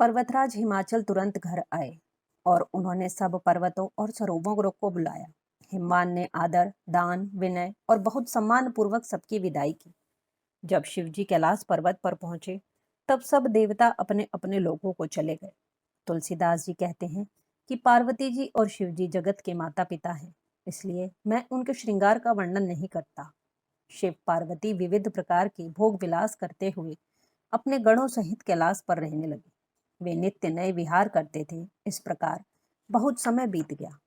पर्वतराज हिमाचल तुरंत घर आए और उन्होंने सब पर्वतों और सरोवरों को बुलाया। हिमवान ने आदर, दान, विनय और बहुत सम्मान पूर्वक सबकी विदाई की। जब शिवजी कैलाश पर्वत पर पहुंचे, तब सब देवता अपने अपने लोगों को चले गए। तुलसीदास जी कहते हैं कि पार्वती जी और शिवजी जगत के माता पिता हैं, इसलिए मैं उनके श्रृंगार का वर्णन नहीं करता। शिव पार्वती विविध प्रकार के भोग विलास करते हुए अपने गणों सहित कैलाश पर रहने लगे। वे नित्य नए विहार करते थे। इस प्रकार बहुत समय बीत गया।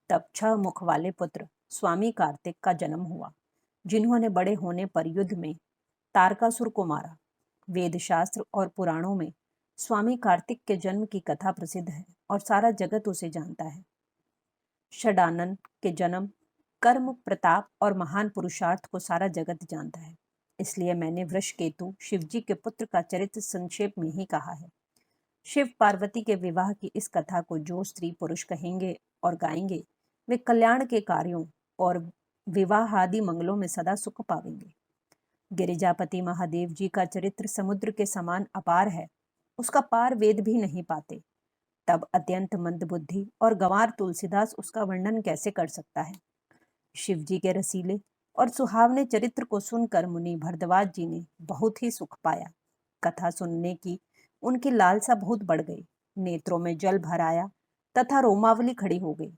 तब 6 मुख वाले पुत्र स्वामी कार्तिक का जन्म हुआ, जिन्होंने बड़े होने पर युद्ध में तारकासुर को मारा। वेद शास्त्र और पुराणों में स्वामी कार्तिक के जन्म की कथा प्रसिद्ध है और सारा जगत उसे जानता है। षडानन के जन्म, कर्म, प्रताप और महान पुरुषार्थ को सारा जगत जानता है। इसलिए मैंने वृषकेतु शिवजी के पुत्र का चरित्र संक्षेप में ही कहा है। शिव पार्वती के विवाह की इस कथा को जो स्त्री पुरुष कहेंगे और गाएंगे, वे कल्याण के कार्यों और विवाह आदि मंगलों में सदा सुख पावेंगे। गिरिजापति महादेव जी का चरित्र समुद्र के समान अपार है, उसका पार वेद भी नहीं पाते। तब अत्यंत मंदबुद्धि और गंवार तुलसीदास उसका वर्णन कैसे कर सकता है। शिव जी के रसीले और सुहावने चरित्र को सुनकर मुनि भरद्वाज जी ने बहुत ही सुख पाया। कथा सुनने की उनकी लालसा बहुत बढ़ गई। नेत्रों में जल भर आया तथा रोमावली खड़ी हो गई।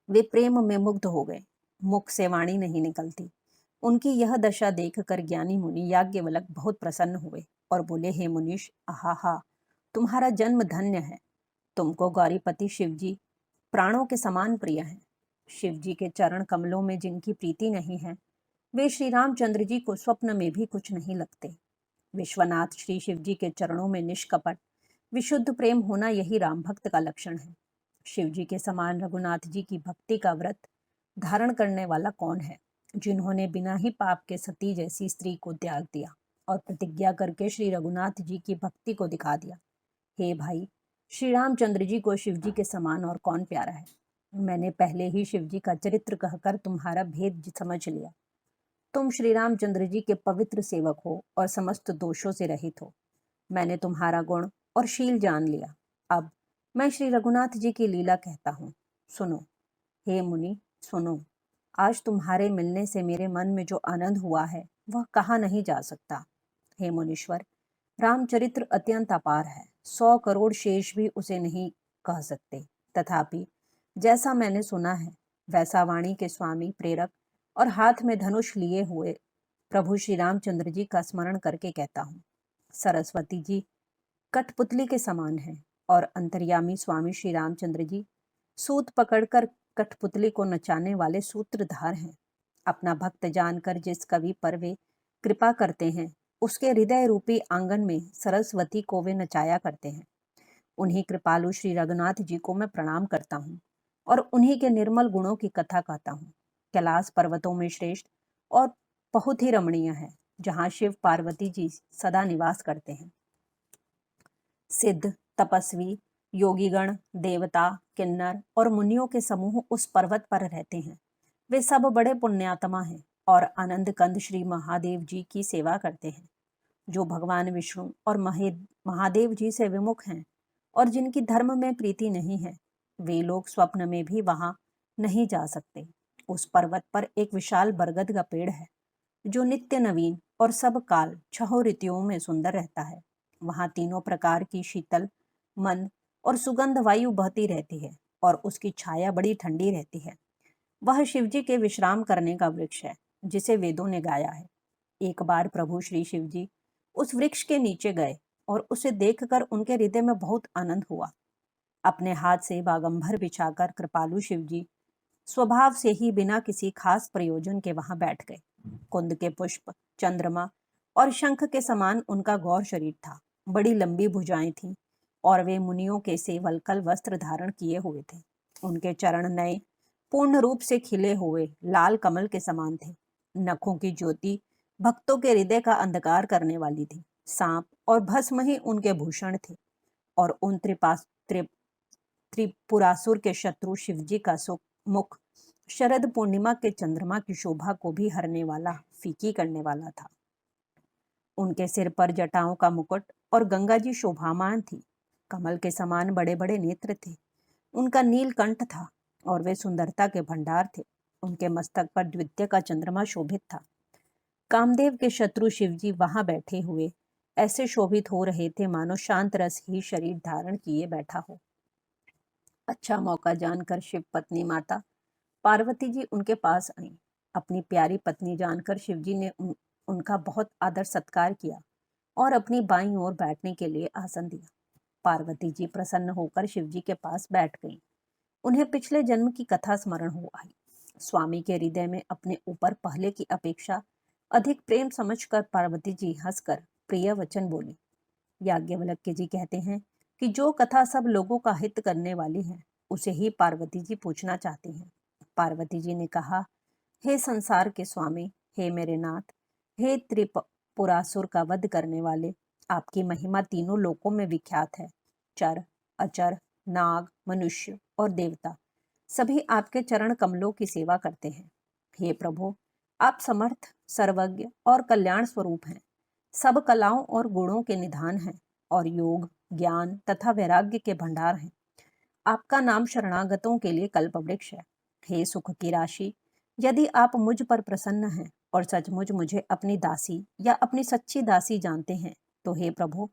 वे प्रेम में मुग्ध हो गए। मुख से वाणी नहीं निकलती। उनकी यह दशा देखकर ज्ञानी मुनि याज्ञवल्क बहुत प्रसन्न हुए और बोले, हे मुनीश, आहा, तुम्हारा जन्म धन्य है। तुमको गौरीपति शिवजी प्राणों के समान प्रिय हैं। शिवजी के चरण कमलों में जिनकी प्रीति नहीं है, वे श्री रामचंद्र जी को स्वप्न में भी कुछ नहीं लगते। विश्वनाथ श्री शिवजी के चरणों में निष्कपट विशुद्ध प्रेम होना यही राम भक्त का लक्षण है। शिवजी के समान रघुनाथ जी की भक्ति का व्रत धारण करने वाला कौन है, जिन्होंने बिना ही पाप के सती जैसी स्त्री को त्याग दिया और प्रतिज्ञा करके श्री रघुनाथ जी की भक्ति को दिखा दिया। हे भाई, श्री रामचंद्र जी को शिवजी के समान और कौन प्यारा है। मैंने पहले ही शिवजी का चरित्र कहकर तुम्हारा भेद समझ लिया। तुम श्री रामचंद्र जी के पवित्र सेवक हो और समस्त दोषों से रहित हो। मैंने तुम्हारा गुण और शील जान लिया। अब मैं श्री रघुनाथ जी की लीला कहता हूँ, सुनो। हे मुनि, सुनो। आज तुम्हारे मिलने से मेरे मन में जो आनंद हुआ है, वह कहा नहीं जा सकता। हे मुनीश्वर, रामचरित्र अत्यंत अपार है। 100 करोड़ शेष भी उसे नहीं कह सकते। तथापि जैसा मैंने सुना है, वैसा वाणी के स्वामी, प्रेरक और हाथ में धनुष लिए हुए प्रभु श्री रामचंद्र जी का स्मरण करके कहता हूँ। सरस्वती जी कठपुतली के समान हैं और अंतर्यामी स्वामी श्री रामचंद्र जी सूत पकड़कर कठपुतली को नचाने वाले सूत्रधार हैं। अपना भक्त जानकर जिस कवि पर वे कृपा करते हैं, उसके हृदय रूपी आंगन में सरस्वती को वे नचाया करते हैं। उन्हीं कृपालु श्री रघुनाथ जी को मैं प्रणाम करता हूँ और उन्हीं के निर्मल गुणों की कथा कहता हूँ। कैलाश पर्वतों में श्रेष्ठ और बहुत ही रमणीय है, जहाँ शिव पार्वती जी सदा निवास करते हैं। सिद्ध, तपस्वी, योगीगण, देवता, किन्नर और मुनियों के समूह उस पर्वत पर रहते हैं। वे सब बड़े पुण्यात्मा हैं और आनंद कंद श्री महादेव जी की सेवा करते हैं। जो भगवान विष्णु और महादेव जी से विमुख हैं और जिनकी धर्म में प्रीति नहीं है, वे लोग स्वप्न में भी वहां नहीं जा सकते। उस पर्वत पर एक विशाल बरगद का पेड़ है, जो नित्य नवीन और सब काल 6 ऋतुओं में सुंदर रहता है। वहां तीनों प्रकार की शीतल, मंद और सुगंध वायु बहती रहती है और उसकी छाया बड़ी ठंडी रहती है। वह शिवजी के विश्राम करने का वृक्ष है, जिसे वेदों ने गाया है। एक बार प्रभु श्री शिवजी उस वृक्ष के नीचे गए और उसे देखकर उनके हृदय में बहुत आनंद हुआ। अपने हाथ से बागंबर बिछाकर कृपालु शिवजी स्वभाव से ही बिना किसी खास प्रयोजन के वहां बैठ गए। कुंद के पुष्प, चंद्रमा और शंख के समान उनका गौर शरीर था। बड़ी लंबी भुजाएं थीं और वे मुनियों के से वलकल वस्त्र धारण किए हुए थे। उनके चरण नए पूर्ण रूप से खिले हुए लाल कमल के समान थे। नखों की ज्योति भक्तों के हृदय का अंधकार करने वाली थी। सांप और भस्म ही उनके भूषण थे और उन त्रिपुरासुर के शत्रु शिवजी का मुख शरद पूर्णिमा के चंद्रमा की शोभा को भी हरने वाला, फीकी करने वाला था। उनके सिर पर जटाओं का मुकुट और गंगा जी शोभामान थी। कमल के समान बड़े बड़े नेत्र थे। उनका नील कंठ था और वे सुंदरता के भंडार थे। उनके मस्तक पर द्वितीय का चंद्रमा शोभित था। कामदेव के शत्रु शिवजी वहां बैठे हुए ऐसे शोभित हो रहे थे मानो शांत रस ही शरीर धारण किए बैठा हो। अच्छा मौका जानकर शिव पत्नी माता पार्वती जी उनके पास आईं। अपनी प्यारी पत्नी जानकर शिवजी ने उनका बहुत आदर सत्कार किया और अपनी बाईं ओर बैठने के लिए आसन दिया। पार्वती जी प्रसन्न होकर शिवजी के पास बैठ गईं। उन्हें पिछले जन्म की कथा स्मरण हो आई। स्वामी के हृदय में अपने ऊपर पहले की अपेक्षा अधिक प्रेम समझकर पार्वती जी हंसकर प्रिय वचन बोली। याज्ञवल्क्य जी कहते हैं कि जो कथा सब लोगों का हित करने वाली है उसे ही पार्वती जी पूछना चाहती हैं। पार्वती जी ने कहा, हे संसार के स्वामी, हे मेरे नाथ, हे त्रिपुरासुर का वध करने वाले, आपकी महिमा तीनों लोकों में विख्यात है। चर, अचर, नाग, मनुष्य और देवता सभी आपके चरण कमलों की सेवा करते हैं। हे प्रभु, आप समर्थ, सर्वज्ञ और कल्याण स्वरूप हैं। सब कलाओं और गुणों के निधान हैं और योग, ज्ञान तथा वैराग्य के भंडार हैं। आपका नाम शरणागतों के लिए कल्पवृक्ष है। हे सुख की राशि, यदि आप मुझ पर प्रसन्न हैं और सचमुच मुझे अपनी दासी या अपनी सच्ची दासी जानते हैं तो हे प्रभु,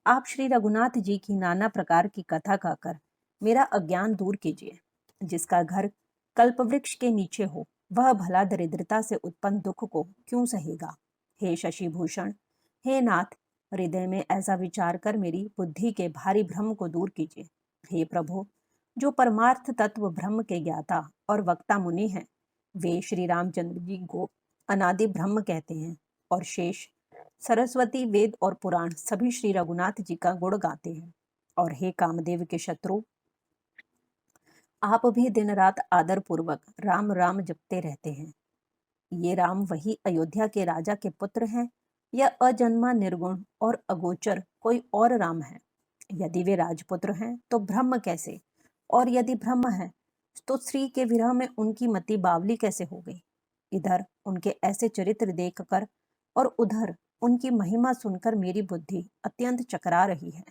आप श्री रघुनाथ जी की नाना प्रकार की कथा कहकर मेरा अज्ञान दूर कीजिए। जिसका घर कल्पवृक्ष के नीचे हो वह भला दरिद्रता से उत्पन्न दुख को क्यों सहेगा। हे शशि भूषण, हे नाथ, हृदय में ऐसा विचार कर मेरी बुद्धि के भारी भ्रम को दूर कीजिए। हे प्रभु, जो परमार्थ तत्व ब्रह्म के ज्ञाता और वक्ता मुनि हैं, वे श्री रामचंद्र जी को अनादि ब्रह्म कहते हैं और शेष सरस्वती, वेद और पुराण सभी श्री रघुनाथ जी का गुण गाते हैं। और हे कामदेव के शत्रु, आप भी दिन रात आदर पूर्वक राम राम जपते रहते हैं। ये राम वही अयोध्या के राजा के पुत्र हैं या अजन्मा, निर्गुण और अगोचर कोई और राम है। यदि वे राजपुत्र हैं तो ब्रह्म कैसे, और यदि ब्रह्म है तो स्त्री के विरह में उनकी मति बावली कैसे हो गई। इधर उनके ऐसे चरित्र देखकर और उधर उनकी महिमा सुनकर मेरी बुद्धि अत्यंत चकरा रही है।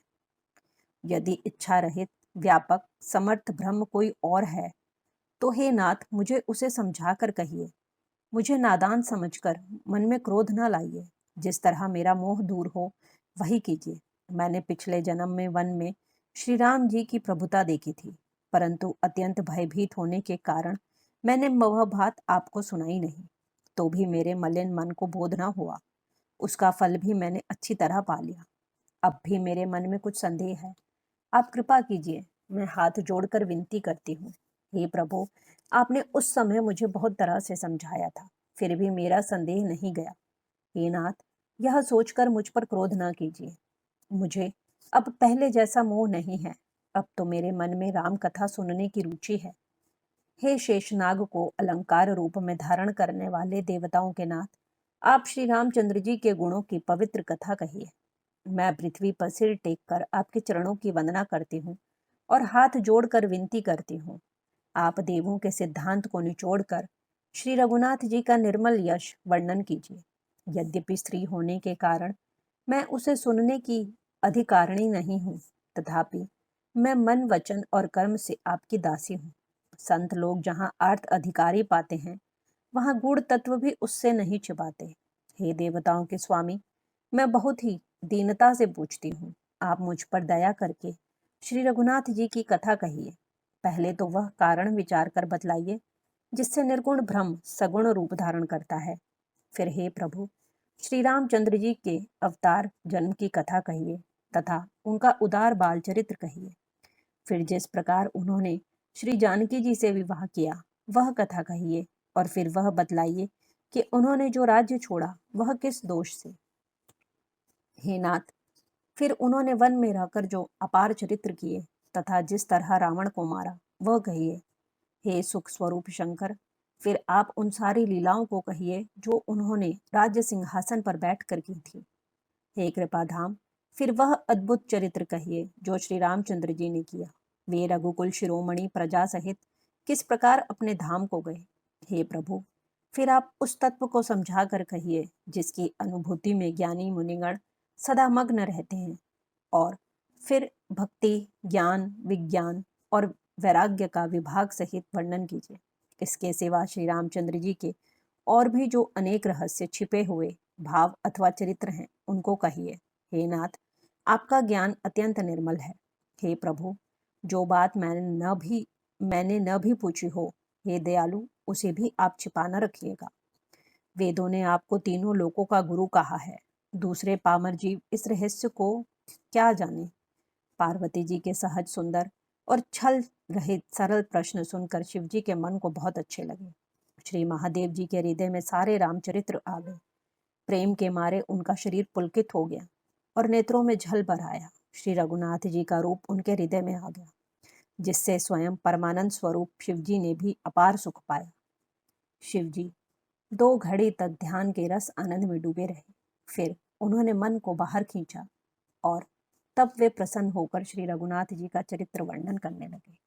यदि इच्छा रहित, व्यापक, समर्थ ब्रह्म कोई और है तो हे नाथ, मुझे उसे समझा कर कहिए। मुझे नादान समझकर मन में क्रोध न लाइए। जिस तरह मेरा मोह दूर हो वही कीजिए। मैंने पिछले जन्म में वन में श्री राम जी की प्रभुता देखी थी, परंतु अत्यंत भयभीत होने के कारण मैंने वह बात आपको सुनाई नहीं। तो भी मेरे मलिन मन को बोध न हुआ। उसका फल भी मैंने अच्छी तरह पा लिया। अब भी मेरे मन में कुछ संदेह है। आप कृपा कीजिए, मैं हाथ जोड़कर विनती करती हूँ। हे प्रभु, आपने उस समय मुझे बहुत तरह से समझाया था, फिर भी मेरा संदेह नहीं गया। हे नाथ, यह सोचकर मुझ पर क्रोध न कीजिए। मुझे अब पहले जैसा मोह नहीं है। अब तो मेरे मन में राम कथा सुनने की रुचि है। हे शेषनाग को अलंकार रूप में धारण करने वाले देवताओं के नाथ, आप श्री रामचंद्र जी के गुणों की पवित्र कथा कहिए। मैं पृथ्वी पर सिर टेक कर आपके चरणों की वंदना करती हूँ और हाथ जोड़कर विनती करती हूँ। आप देवों के सिद्धांत को निचोड़कर श्री रघुनाथ जी का निर्मल यश वर्णन कीजिए। यद्यपि स्त्री होने के कारण मैं उसे सुनने की अधिकारिणी नहीं हूँ, तथापि मैं मन, वचन और कर्म से आपकी दासी हूँ। संत लोग जहाँ अर्थ अधिकारी पाते हैं, वहाँ गूढ़ तत्व भी उससे नहीं छिपाते। हे देवताओं के स्वामी, मैं बहुत ही दीनता से पूछती हूँ, आप मुझ पर दया करके श्री रघुनाथ जी की कथा कहिए। पहले तो वह कारण विचार कर बतलाइए जिससे निर्गुण ब्रह्म सगुण रूप धारण करता है। फिर हे प्रभु, श्री रामचंद्र जी के अवतार जन्म की कथा कहिए तथा उनका उदार बाल चरित्र कहिए। फिर जिस प्रकार उन्होंने श्री जानकी जी से विवाह किया वह कथा कहिए, और फिर वह बतलाइए कि उन्होंने जो राज्य छोड़ा वह किस दोष से। हे नाथ, फिर उन्होंने वन में रहकर जो अपार चरित्र किए तथा जिस तरह रावण को मारा वह कहिए। हे सुख स्वरूप शंकर, फिर आप उन सारी लीलाओं को कहिए जो उन्होंने राज्य सिंहासन पर बैठकर की थी। हे कृपाधाम, फिर वह अद्भुत चरित्र कहिए जो श्री रामचंद्र जी ने किया। वे रघुकुल शिरोमणि प्रजा सहित किस प्रकार अपने धाम को गए। हे प्रभु, फिर आप उस तत्व को समझा कर कहिए जिसकी अनुभूति में ज्ञानी मुनिगण सदा मग्न रहते हैं। और फिर भक्ति, ज्ञान, विज्ञान और वैराग्य का विभाग सहित वर्णन कीजिए। इसके सिवा श्री रामचंद्र जी के और भी जो अनेक रहस्य छिपे हुए भाव अथवा चरित्र हैं, उनको कहिए। हे नाथ, आपका ज्ञान अत्यंत निर्मल है। हे प्रभु, जो बात मैंने न भी पूछी हो, हे दयालु, उसे भी आप छिपा न रखिएगा। वेदों ने आपको तीनों लोकों का गुरु कहा है। दूसरे पामर जीव इस रहस्य को क्या जाने। पार्वती जी के सहज, सुंदर और छल रहित सरल प्रश्न सुनकर शिव जी के मन को बहुत अच्छे लगे। श्री महादेव जी के हृदय में सारे रामचरित्र आ गए। प्रेम के मारे उनका शरीर पुलकित हो गया और नेत्रों में झल भर आया। श्री रघुनाथ जी का रूप उनके हृदय में आ गया, जिससे स्वयं परमानंद स्वरूप शिव जी ने भी अपार सुख पाया। शिव जी 2 घड़ी तक ध्यान के रस आनंद में डूबे रहे। फिर उन्होंने मन को बाहर खींचा और तब वे प्रसन्न होकर श्री रघुनाथ जी का चरित्र वर्णन करने लगे।